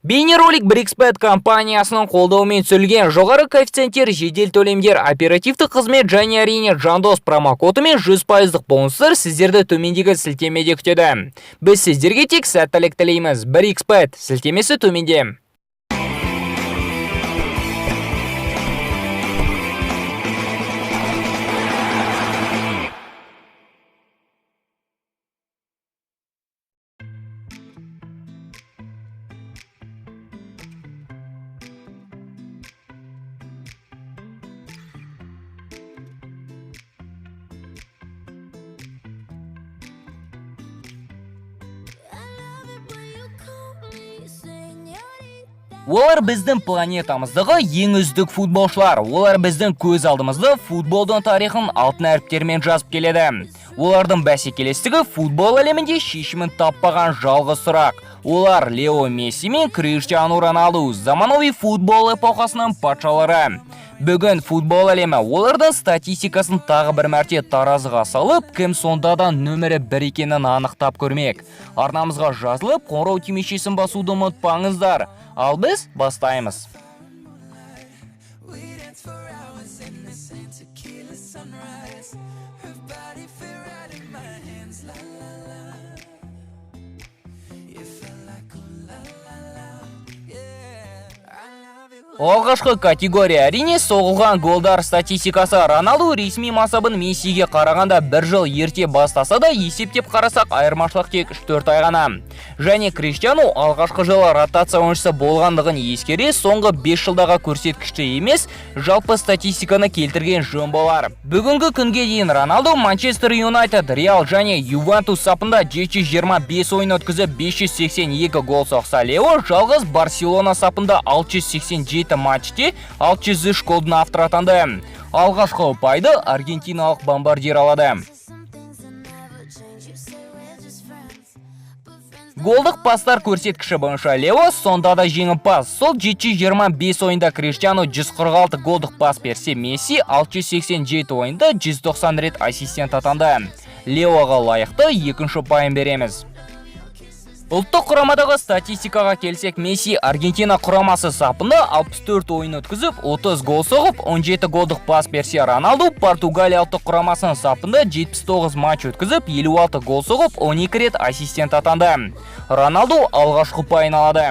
Бейнеролик BRICS-Bet компаниясының қолдауымен түсірілген жоғары коэффициенттер, жедел төлемдер, оперативті қызмет және әрине жандос промокодымен 100% бонустар сіздерді төмендегі сілтемеде күтеді. Біз сіздерге тек сәттілік тілейміз. BRICS-Bet сілтемесі төменде. Олар біздің планетамыздағы ең үздік футболшылар. Олар біздің көз алдымызды футболдың тарихын алтын әріптермен жазып келеді. Олардың бәсекелестігі футбол әлемінде шешімін таппаған жалғыз сұрақ. Олар Лео Месси мен Криштиану Роналду, заманауи футбол эпохасының патшалары. Бүгін футбол әлемі олардың статистикасын тағы бір мәрте таразыға салып, кім сондадан нөмірі 1 екенін анықтап көрмек. Арнамызға жазылып, қоңырау түймешесін басуды ұмытпаңыздар. Ал біз бастаймыз. Алғашқы категория әрине соғылған голдар статистикасы. Роналду ресми мансабын Мессиге қарағанда бір жыл ерте бастаса да, есептеп қарасақ айырмашылық тек 4 ай ғана. Және Криштиану алғашқы жылы ротация ойыншысы болғандығын ескере, соңғы 5 жылдағы көрсеткішті емес, жалпы статистиканы келтірген жөн болар. Бүгінгі күнге дейін Роналду Манчестер Юнайтед, Реал және Ювентус сапында 725 ойын өткізіп 582 гол соқса, Лео жалғыз Барселона сапында 687 матчте 603 голдың авторы атанды. Алғашқы ұпайды аргентиналық бомбардир алады. Голдық пастар көрсеткіші бойынша Лео сонда да жеңімпаз. Сол 725 ойында Криштиану 146 голдық пас берсе, Месси 687 ойында 190 рет ассистент атанды. Леоға лайықты екінші ұпайын береміз. Ұлттық құрамадағы статистикаға келсек, Месси Аргентина құрамасы сапында 64 ойын өткізіп, 30 гол соғып, 17 голдық пас берсе, Роналду Португалия ұлттық құрамасының сапында 79 матч өткізіп, 56 гол соғып, 12 рет ассистент атанды. Роналду алғашқы ұпайын алады.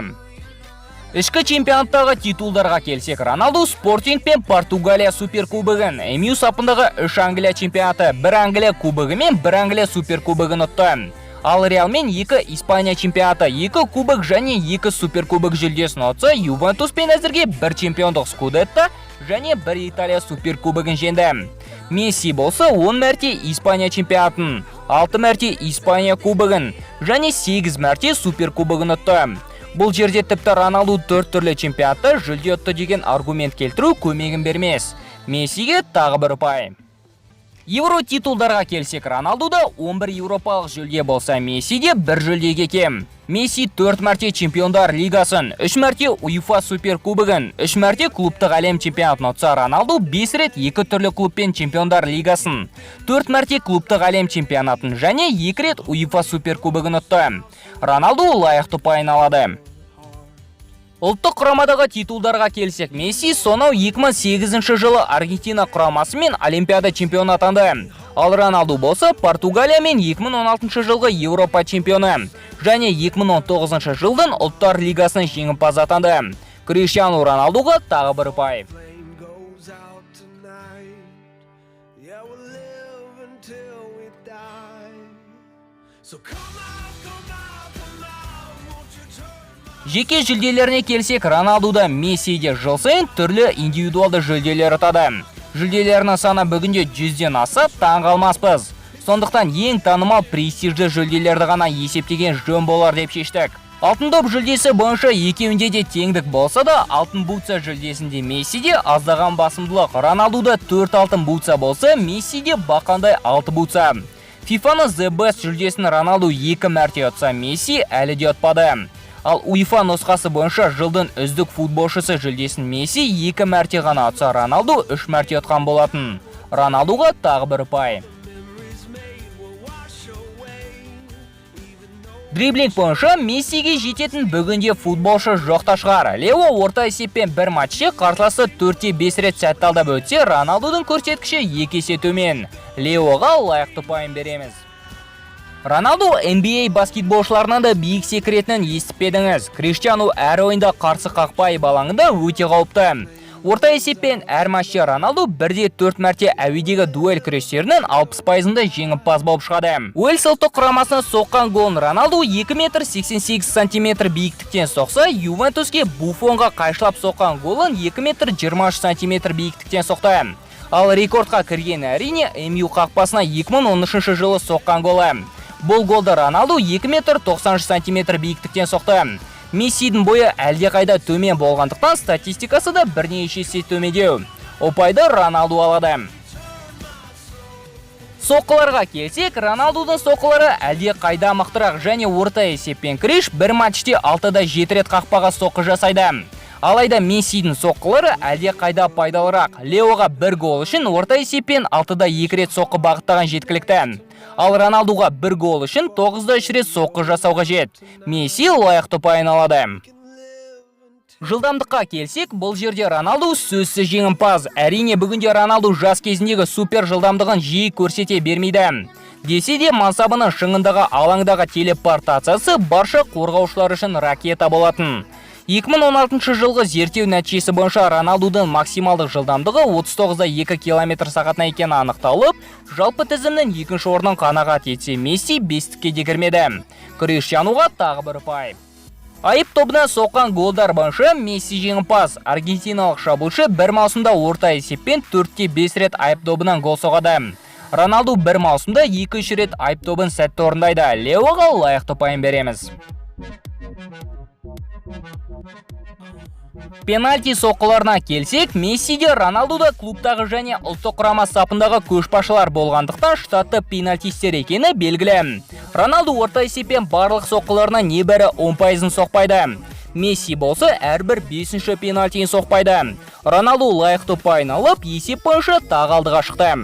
Ішкі чемпионаттағы титулдарға келсек, Роналду Спортинг пен Португалия суперкубогын, МЮ сапындағы 3 Англия чемпионаты, 1 Англия кубогы мен 1 Англия суперкубогын ұтты. Ал Реал мен 2 Испания чемпионаты, 2 кубок және 2 суперкубок жүлдесін ұтса, Ювентус пен әзірге 1 чемпиондық Скудетто және 1 Италия суперкубогын жеңді. Месси болса 10 мәрте Испания чемпионатын, 6 мәрте Испания кубогын және 8 мәрте суперкубогын ұтты. Бұл жерде тіпті Роналду 4 түрлі чемпионатта жүлде ұтты деген аргумент келтіру көмегін бермес. Мессиге тағы бір ұпай. Евро титулдарға келсек, Роналдуда 11 еуропалық жүлде болса, Мессиде 1 жүлдеге кем. Месси 4 мәрте чемпиондар лигасын, 3 мәрте УЕФА суперкубогын, 3 мәрте клубтық әлем чемпионатын ұтса, Роналду 5 рет 2 түрлі клубпен чемпиондар лигасын, 4 мәрте клубтық әлем чемпионатын және 2 рет УЕФА суперкубогын ұтты. Роналду лайықты ұпайын алады. Ұлттық құрамадағы титулдарға келсек, Месси сонау 2008 жылы Аргентина құрамасы мен Олимпиада чемпионы атанды. Ал Роналду болса Португалия мен 2016 жылғы Еуропа чемпионы және 2019 жылдың ұлттар лигасының жеңімпазы атанды. Криштиану Роналдуға тағы бір ұпай. Жеке жүлделеріне келсек, Роналдуда Мессиде жыл сайын түрлі индивидуалды жүлделер ұтады. Жүлделерінің саны бүгінде 100-ден аса, таң қалмаспыз. Сондықтан ең танымал престижді жүлделерді ғана есептеген жөн болар деп шештік. Алтын доп жүлдесі бойынша екеуінде де теңдік болса да, алтын бутса жүлдесінде Мессиде аздаған басымдылық. Роналдуда 4 алтын бутса болса, Мессиде бақандай 6 бутса. FIFA-ның The Best жүлдесін Роналду 2 мәрте ұтса, Месси әлі де ұтпады. Ал УЕФА нұсқасы бойынша жылдың үздік футболшысы жүлдесін Месси 2 мәрте ғана ұтса, Роналду 3 мәрте ұтқан болатын. Роналдуға тағы бір ұпай. Дриблинг бойынша Мессиге жететін бүгінде футболшы жоқта шығар. Лео орта есеппен бір матчы қарсыласы 4-5 рет сәтті алдап өтсе, Роналдудың көрсеткіші 2 есе төмен. Леоға лайықты пайым береміз. Роналду NBA баскетболшыларынан да биік секретінен естіпедіңіз. Криштиану әр ойында қарсы қақпай балаңында өте қауіпті. Орта есеппен әр матчта Роналду 1-4 мәрте әуедегі дуэль күрестерінен 60%-ында жеңімпаз болып шығады. Уэльс ұлттық құрамасына соққан голын Роналду 2 метр 88 сантиметр биіктіктен соқса, Ювентуске Буфонға қайшылап соққан голын 2 метр 23 сантиметр биіктіктен соқты. Ал рекордқа кірген әрине МЮ қақпасына 2013 жылы соққан голы. Бұл голды Роналду 2 метр 93 сантиметр биіктіктен соқты. Мессидің бойы әлде қайда төмен болғандықтан статистикасы да бірнеше есе төмендеу. Ұпайды Роналду алады. Соққыларға келсек, Роналдудың соққылары әлде қайда мықтырақ және орта есеппен Криш бір матчте 6-да 7 рет қақпаға соққы жасайды. Алайда Мессидің соққылары әлде қайда пайдалырақ. Леоға бір гол үшін орта есеппен 6-да 2 рет соққы бағыттаған жеткілікті. Ал Роналдуға бір гол үшін 9-да 3 рет соққы жасау қажет. Месси лайықты ұпайын алады. Жылдамдыққа келсек, бұл жерде Роналду сөзсіз жеңімпаз. Әрине бүгінде Роналду жас кезіндегі супер жылдамдығын жиі көрсете бермейді. Десе де мансабының шыңындағы алаңдағы телепортациясы барша қорғаушылар үшін ракета болатын. 2016 жылғы зерттеу нәтижесі бойынша Роналдудың максималдық жылдамдығы 39-да 2 км сағатына екені анықталып, жалпы тізімнің екінші орнын қанағат етсе, Месси 5-ке де кірмеді. Криштиануға тағы бір ұпай. Айып тобына соққан голдар бойынша Месси жеңімпаз. Аргентиналық шабуылшы бір маусымда орта есеппен 4-5 рет айып тобынан гол соғады. Роналду бір маусымда 2-3 рет айып тобын сәтті орындайды. Леоға лайықты ұпайын береміз. Пенальти соққыларына келсек, Мессиде Роналдуда клубтағы және ұлттық құрама сапындағы көшбасшылар болғандықтан штатты пенальтистер екені белгілі. Роналду орта есеппен барлық соққыларына небәрі 10%-ын соқпайды. Месси болса әрбір 5-ші пенальтиін соқпайды. Роналду лайықты ұпайын алып, есеп бойынша тағы алдыға шықты.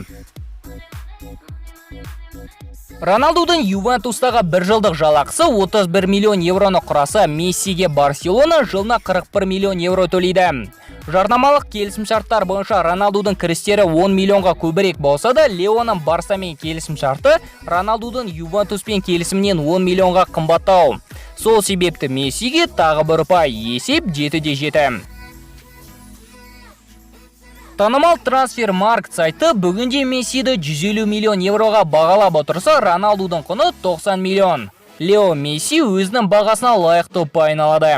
Роналдудың Ювентустағы бір жылдық жалақысы 31 миллион евроны құраса, Мессиге Барселона жылына 41 миллион евро төлейді. Жарнамалық келісімшарттар бойынша Роналдудың кірістері 10 миллионға көбірек болса да, Леоның Барсамен келісімшарты Роналдудың Ювентуспен келісімнен 10 миллионға қымбаттау. Сол себепті Мессиге тағы бір ұпай, есеп 7-де 7. Танымал Трансфермаркт сайты бүгінде Мессиді 150 миллион евроға бағалап отырса, Роналдудың құны 90 миллион. Лео Месси өзінің бағасына лайықты ұпайын алады.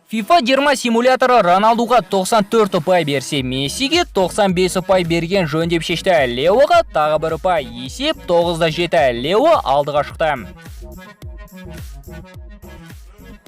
FIFA 20 симуляторы Роналдуға 94 ұпай берсе, Мессиге 95 ұпай берген жөн деп шешті. Леоға тағы бір ұпай, есеп 9-да 7. Лео алдыға шықты.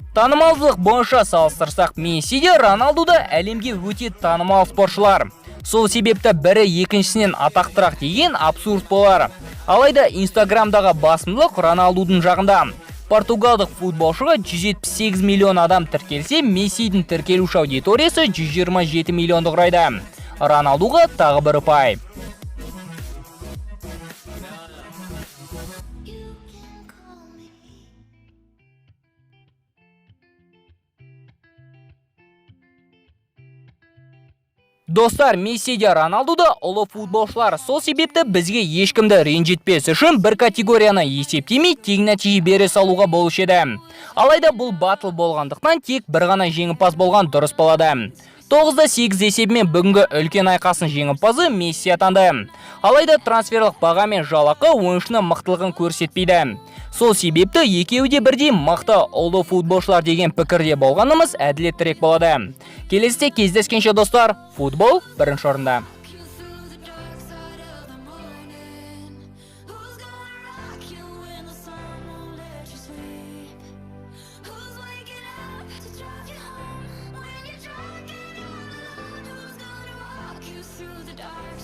Танымалдылық бойынша салыстырсақ, Мессиде Роналдуда әлемге өте танымал спортшылар. Сол себепті бірі екіншісінен атақтырақ деген абсурд болар. Алайда Инстаграмдағы басымдылық Роналдудың жағында. Португалдық футболшыға 178 миллион адам тіркелсе, Мессидің тіркелуші аудиториясы 127 миллионды құрайды. Роналдуға тағы бір ұпай. Достар, Мессиде Роналдуда ұлы футболшылар. Сол себепті бізге ешкімді ренжітпес үшін бір категорияны есептемей тең нәтиже бере салуға болушы еді. Алайда бұл батыл болғандықтан тек бір ғана жеңімпаз болған дұрыс болады. 9-да 8 есебімен бүгінгі үлкен айқасын жеңімпазы Месси атанды. Алайда трансферлық баға мен жалақы ойыншының мықтылығын көрсетпейді. Сол себепті екеуі де бірдей мықты ұлы футболшылар деген пікірде болғанымыз әділеттірек болады. Келесіде кездескенше достар, футбол бірінші орында. Through the dark